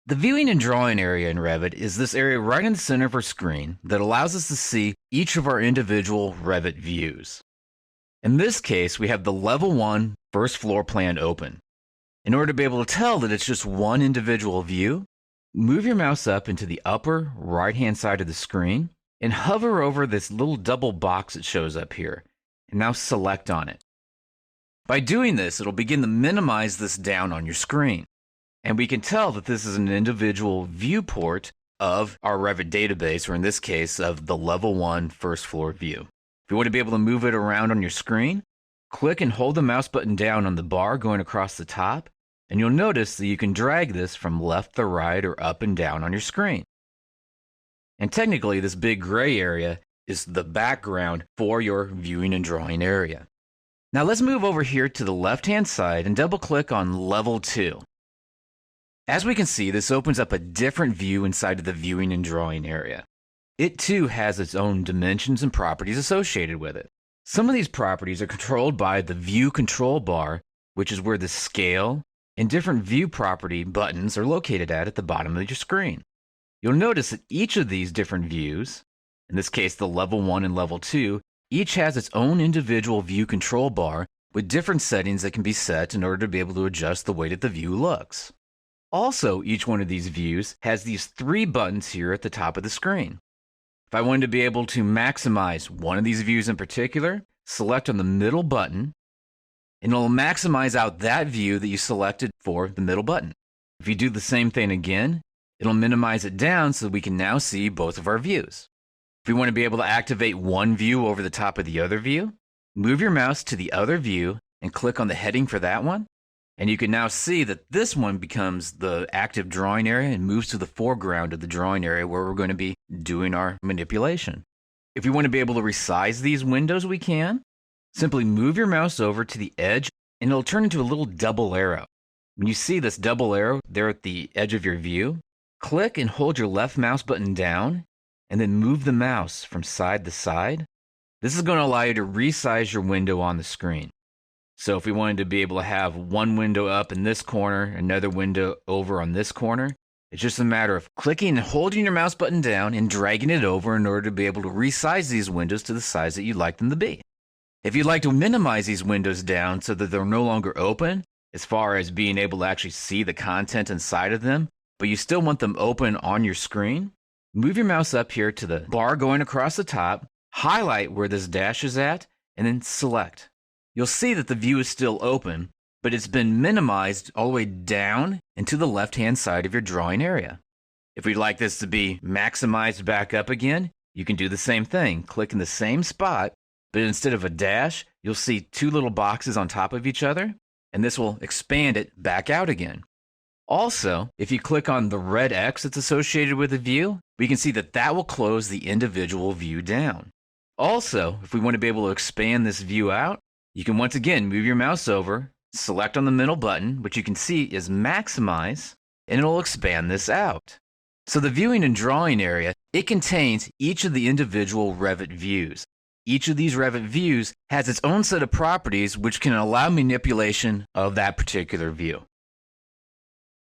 The viewing and drawing area in Revit is this area right in the center of our screen that allows us to see each of our individual Revit views. In this case, we have the level 1 first floor plan open. In order to be able to tell that it's just one individual view, move your mouse up into the upper right-hand side of the screen and hover over this little double box that shows up here, and now select on it. By doing this, it'll begin to minimize this down on your screen. And we can tell that this is an individual viewport of our Revit database, or in this case, of the level 1 first floor view. If you want to be able to move it around on your screen, click and hold the mouse button down on the bar going across the top, and you'll notice that you can drag this from left to right or up and down on your screen. And technically, this big gray area is the background for your viewing and drawing area. Now let's move over here to the left-hand side and double-click on level 2. As we can see, this opens up a different view inside of the viewing and drawing area. It too has its own dimensions and properties associated with it. Some of these properties are controlled by the view control bar, which is where the scale and different view property buttons are located at the bottom of your screen. You'll notice that each of these different views, in this case the level 1 and level 2, each has its own individual view control bar with different settings that can be set in order to be able to adjust the way that the view looks. Also, each one of these views has these 3 buttons here at the top of the screen. If I wanted to be able to maximize one of these views in particular, select on the middle button, and it'll maximize out that view that you selected for the middle button. If you do the same thing again, it'll minimize it down so that we can now see both of our views. If we want to be able to activate one view over the top of the other view, move your mouse to the other view and click on the heading for that one. And you can now see that this one becomes the active drawing area and moves to the foreground of the drawing area where we're going to be doing our manipulation. If we want to be able to resize these windows, we can. Simply move your mouse over to the edge and it'll turn into a little double arrow. When you see this double arrow there at the edge of your view, click and hold your left mouse button down and then move the mouse from side to side. This is going to allow you to resize your window on the screen. So if we wanted to be able to have one window up in this corner, another window over on this corner, it's just a matter of clicking and holding your mouse button down and dragging it over in order to be able to resize these windows to the size that you'd like them to be. If you'd like to minimize these windows down so that they're no longer open, as far as being able to actually see the content inside of them, but you still want them open on your screen, move your mouse up here to the bar going across the top, highlight where this dash is at, and then select. You'll see that the view is still open, but it's been minimized all the way down and to the left-hand side of your drawing area. If we'd like this to be maximized back up again, you can do the same thing. Click in the same spot, but instead of a dash, you'll see 2 little boxes on top of each other, and this will expand it back out again. Also, if you click on the red X that's associated with the view, we can see that that will close the individual view down. Also, if we want to be able to expand this view out, you can once again move your mouse over, select on the middle button, which you can see is maximize, and it'll expand this out. So the viewing and drawing area, it contains each of the individual Revit views. Each of these Revit views has its own set of properties which can allow manipulation of that particular view.